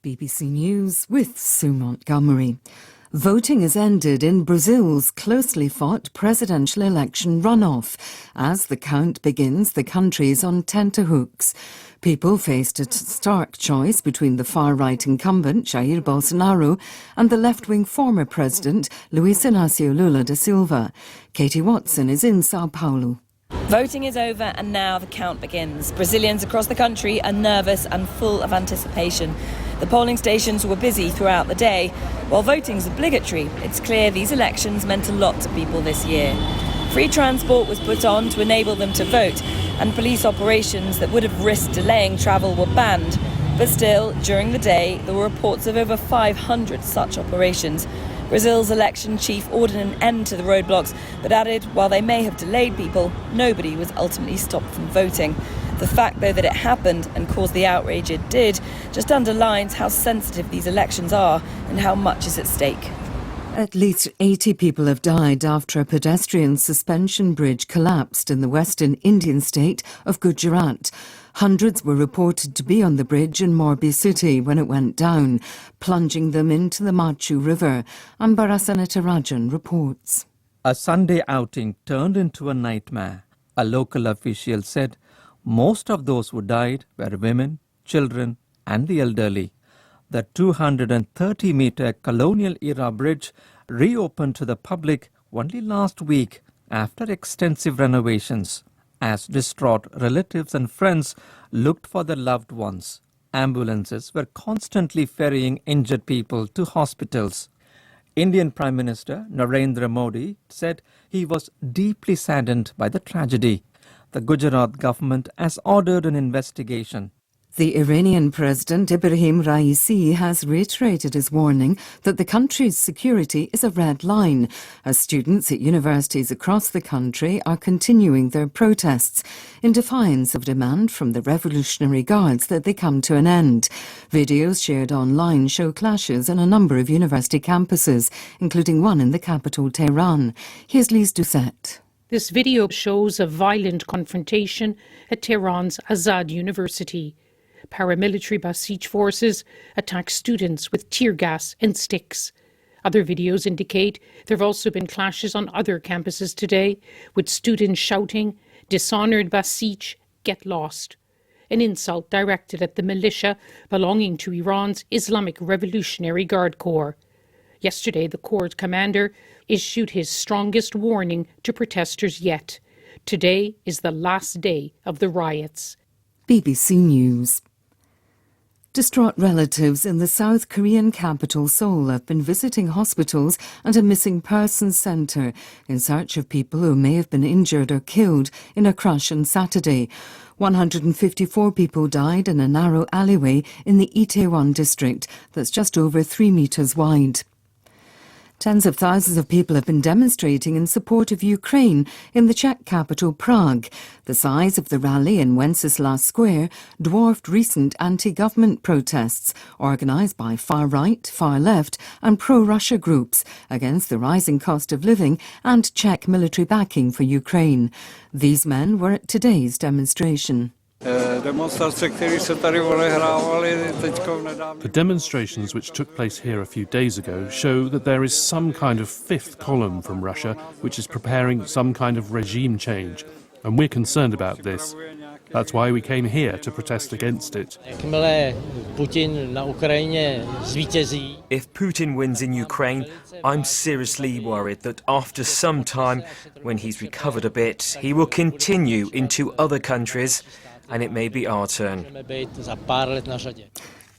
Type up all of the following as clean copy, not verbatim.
BBC News with Sue Montgomery. Voting has ended in Brazil's closely fought presidential election runoff. As the count begins, the country is on tenterhooks. People faced a stark choice between the far-right incumbent, Jair Bolsonaro, and the left-wing former president, Luiz Inácio Lula da Silva. Katie Watson is in Sao Paulo. Voting is over and now the count begins. Brazilians across the country are nervous and full of anticipation. The polling stations were busy throughout the day. While voting is obligatory, it's clear these elections meant a lot to people this year. Free transport was put on to enable them to vote, and police operations that would have risked delaying travel were banned. But still, during the day, there were reports of over 500 such operations. Brazil's election chief ordered an end to the roadblocks, but added while they may have delayed people, nobody was ultimately stopped from voting. The fact, though, that it happened and caused the outrage it did just underlines how sensitive these elections are and how much is at stake. At least 80 people have died after a pedestrian suspension bridge collapsed in the western Indian state of Gujarat. Hundreds were reported to be on the bridge in Morbi city when it went down, plunging them into the Machu River. Ambarasan Rajan reports. A Sunday outing turned into a nightmare. A local official said most of those who died were women, children and the elderly. The 230-metre colonial-era bridge reopened to the public only last week after extensive renovations, as distraught relatives and friends looked for their loved ones. Ambulances were constantly ferrying injured people to hospitals. Indian Prime Minister Narendra Modi said he was deeply saddened by the tragedy. The Gujarat government has ordered an investigation. The Iranian President Ibrahim Raisi has reiterated his warning that the country's security is a red line, as students at universities across the country are continuing their protests in defiance of demand from the Revolutionary Guards that they come to an end. Videos shared online show clashes on a number of university campuses, including one in the capital, Tehran. Here's Lise Doucette. This video shows a violent confrontation at Tehran's Azad University. Paramilitary Basij forces attack students with tear gas and sticks. Other videos indicate there have also been clashes on other campuses today, with students shouting, "Dishonoured Basij, get lost," an insult directed at the militia belonging to Iran's Islamic Revolutionary Guard Corps. Yesterday, the Corps commander issued his strongest warning to protesters yet. Today is the last day of the riots. BBC News. Distraught relatives in the South Korean capital Seoul have been visiting hospitals and a missing persons centre in search of people who may have been injured or killed in a crash on Saturday. 154 people died in a narrow alleyway in the Itaewon district that's just over 3 metres wide. Tens of thousands of people have been demonstrating in support of Ukraine in the Czech capital Prague. The size of the rally in Wenceslas Square dwarfed recent anti-government protests organised by far-right, far-left and pro-Russia groups against the rising cost of living and Czech military backing for Ukraine. These men were at today's demonstration. The demonstrations which took place here a few days ago show that there is some kind of fifth column from Russia which is preparing some kind of regime change, and we're concerned about this. That's why we came here to protest against it. If Putin wins in Ukraine, I'm seriously worried that after some time, when he's recovered a bit, he will continue into other countries, and it may be our turn.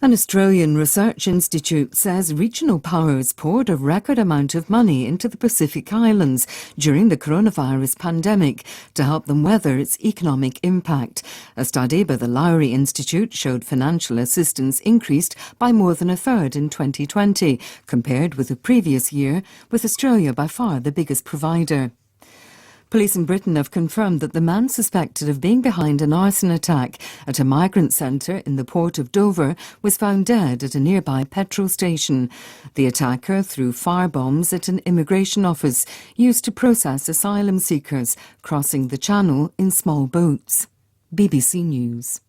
An Australian research institute says regional powers poured a record amount of money into the Pacific Islands during the coronavirus pandemic to help them weather its economic impact. A study by the Lowry Institute showed financial assistance increased by more than a third in 2020, compared with the previous year, with Australia by far the biggest provider. Police in Britain have confirmed that the man suspected of being behind an arson attack at a migrant centre in the port of Dover was found dead at a nearby petrol station. The attacker threw firebombs at an immigration office used to process asylum seekers crossing the channel in small boats. BBC News.